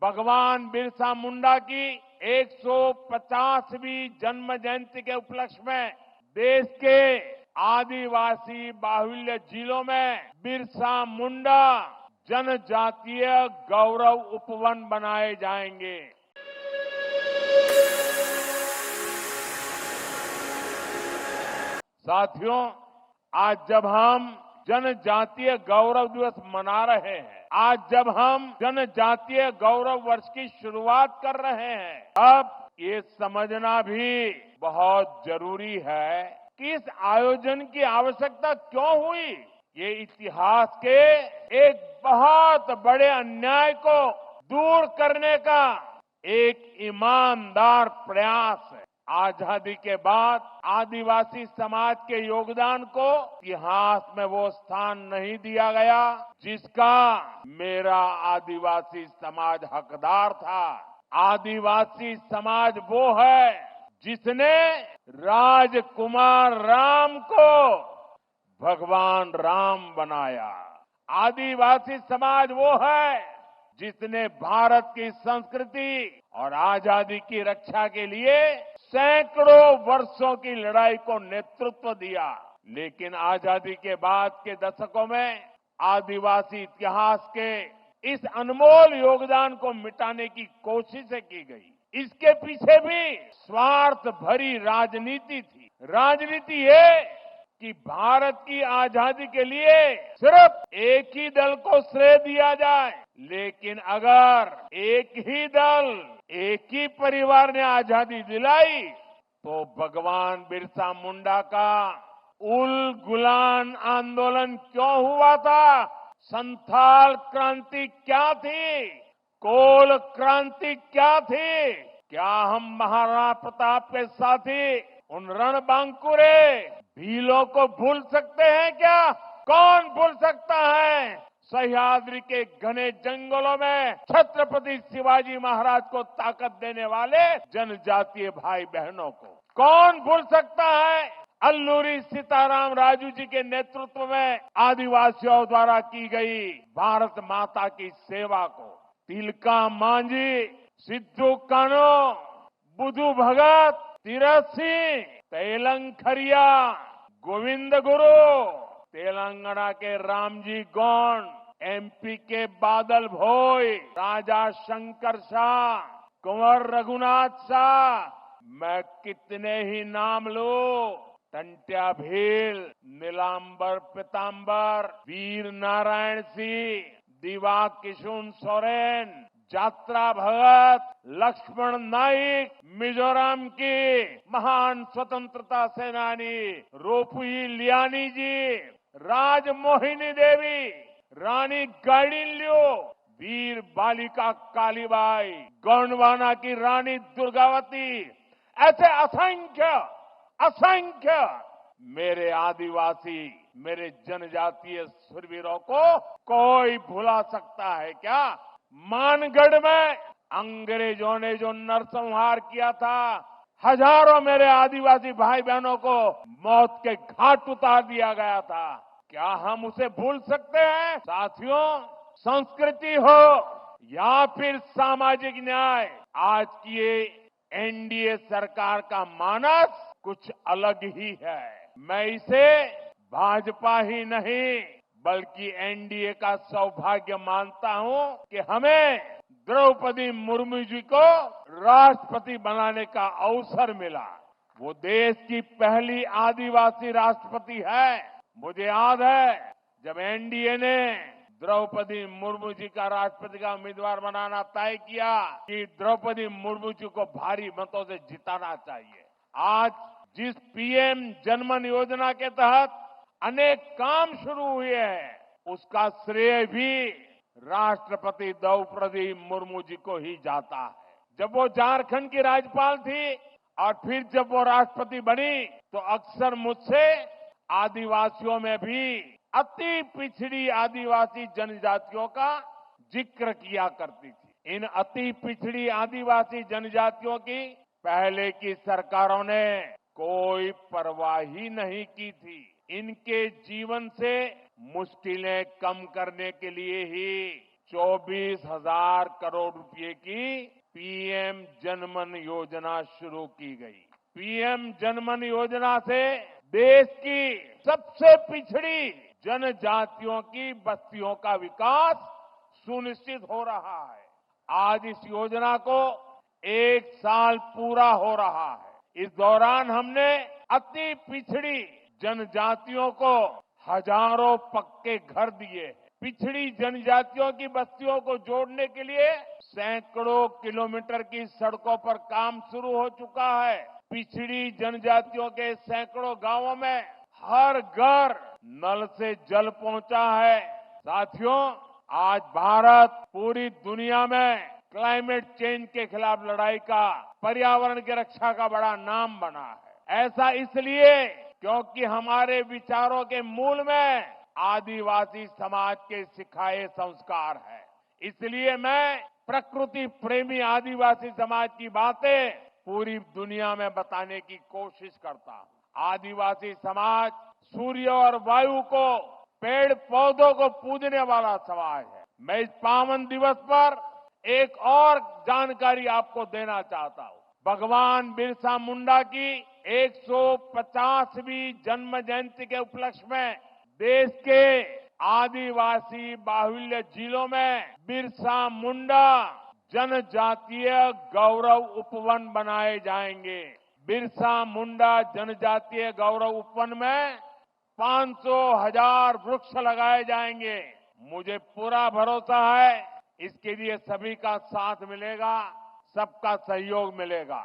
भगवान बिरसा मुंडा की 150वीं जन्म जयंती के उपलक्ष्य में देश के आदिवासी बाहुल्य जिलों में बिरसा मुंडा जनजातीय गौरव उपवन बनाए जाएंगे। साथियों, आज जब हम जनजातीय गौरव दिवस मना रहे हैं, आज जब हम जनजातीय गौरव वर्ष की शुरुआत कर रहे हैं, अब ये समझना भी बहुत जरूरी है कि इस आयोजन की आवश्यकता क्यों हुई। ये इतिहास के एक बहुत बड़े अन्याय को दूर करने का एक ईमानदार प्रयास है। आजादी के बाद आदिवासी समाज के योगदान को इतिहास में वो स्थान नहीं दिया गया जिसका मेरा आदिवासी समाज हकदार था। आदिवासी समाज वो है जिसने राजकुमार राम को भगवान राम बनाया। आदिवासी समाज वो है जिसने भारत की संस्कृति और आजादी की रक्षा के लिए सैकड़ों वर्षों की लड़ाई को नेतृत्व दिया। लेकिन आजादी के बाद के दशकों में आदिवासी इतिहास के इस अनमोल योगदान को मिटाने की कोशिशें की गई। इसके पीछे भी स्वार्थ भरी राजनीति थी। राजनीति ये कि भारत की आजादी के लिए सिर्फ एक ही दल को श्रेय दिया जाए, लेकिन अगर एक ही दल, एक ही परिवार ने आजादी दिलाई तो भगवान बिरसा मुंडा का उल गुलान आंदोलन क्यों हुआ था? संथाल क्रांति क्या थी? कोल क्रांति क्या थी? क्या हम महाराणा प्रताप के साथी उन रणबांकुरे भीलों को भूल सकते हैं क्या? कौन भूल सकता है सह्याद्री के घने जंगलों में छत्रपति शिवाजी महाराज को ताकत देने वाले जनजातीय भाई बहनों को? कौन भूल सकता है अल्लूरी सीताराम राजू जी के नेतृत्व में आदिवासियों द्वारा की गई भारत माता की सेवा को? तिलका मांझी, सिद्धू कान्हो, बुधु भगत, तीरथ सिंह, तेलंखरिया, गोविंद गुरु, तेलंगाना के रामजी गौंड, एमपी के बादल भोई, राजा शंकर शाह, कुंवर रघुनाथ शाह, मैं कितने ही नाम लूं। टंट्या भील, नीलांबर पीतांबर, वीर नारायण सिंह, दिवा किशुन सोरेन, जात्रा भगत, लक्ष्मण नाइक, मिजोरम की महान स्वतंत्रता सेनानी रोपुई लियानी जी, राजमोहिनी देवी, रानी गाइडिनल्यू, वीर बालिका कालीबाई, गोंडवाना की रानी दुर्गावती, ऐसे असंख्य असंख्य मेरे आदिवासी, मेरे जनजातीय शूरवीरों को कोई भुला सकता है क्या? मानगढ़ में अंग्रेजों ने जो नरसंहार किया था, हजारों मेरे आदिवासी भाई बहनों को मौत के घाट उतार दिया गया था, क्या हम उसे भूल सकते हैं? साथियों, संस्कृति हो या फिर सामाजिक न्याय, आज की ये एनडीए सरकार का मानस कुछ अलग ही है। मैं इसे भाजपा ही नहीं बल्कि एनडीए का सौभाग्य मानता हूं कि हमें द्रौपदी मुर्मू जी को राष्ट्रपति बनाने का अवसर मिला। वो देश की पहली आदिवासी राष्ट्रपति है। मुझे याद है जब एनडीए ने द्रौपदी मुर्मू जी का राष्ट्रपति का उम्मीदवार बनाना तय किया कि द्रौपदी मुर्मू जी को भारी मतों से जिताना चाहिए। आज जिस पीएम जनमन योजना के तहत अनेक काम शुरू हुए हैं, उसका श्रेय भी राष्ट्रपति द्रौपदी मुर्मू जी को ही जाता है। जब वो झारखंड की राज्यपाल थी और फिर जब वो राष्ट्रपति बनी तो अक्सर मुझसे आदिवासियों में भी अति पिछड़ी आदिवासी जनजातियों का जिक्र किया करती थी। इन अति पिछड़ी आदिवासी जनजातियों की पहले की सरकारों ने कोई परवाह ही नहीं की थी। इनके जीवन से मुश्किलें कम करने के लिए ही 24,000 करोड़ रुपए की पीएम जनमन योजना शुरू की गई। पीएम जनमन योजना से देश की सबसे पिछड़ी जनजातियों की बस्तियों का विकास सुनिश्चित हो रहा है। आज इस योजना को 1 साल पूरा हो रहा है। इस दौरान हमने अति पिछड़ी जनजातियों को हजारों पक्के घर दिए। पिछड़ी जनजातियों की बस्तियों को जोड़ने के लिए सैकड़ों किलोमीटर की सड़कों पर काम शुरू हो चुका है। पिछड़ी जनजातियों के सैकड़ों गांवों में हर घर नल से जल पहुंचा है। साथियों, आज भारत पूरी दुनिया में क्लाइमेट चेंज के खिलाफ लड़ाई का, पर्यावरण की रक्षा का बड़ा नाम बना है। ऐसा इसलिए क्योंकि हमारे विचारों के मूल में आदिवासी समाज के सिखाए संस्कार है। इसलिए मैं प्रकृति प्रेमी आदिवासी समाज की बातें पूरी दुनिया में बताने की कोशिश करता हूं। आदिवासी समाज सूर्य और वायु को, पेड़ पौधों को पूजने वाला समाज है। मैं इस पावन दिवस पर एक और जानकारी आपको देना चाहता हूं। भगवान बिरसा मुंडा की 150वीं जन्म जयंती के उपलक्ष्य में देश के आदिवासी बाहुल्य जिलों में बिरसा मुंडा जनजातीय गौरव उपवन बनाए जाएंगे। बिरसा मुंडा जनजातीय गौरव उपवन में 500,000 वृक्ष लगाए जाएंगे। मुझे पूरा भरोसा है इसके लिए सभी का साथ मिलेगा, सबका सहयोग मिलेगा।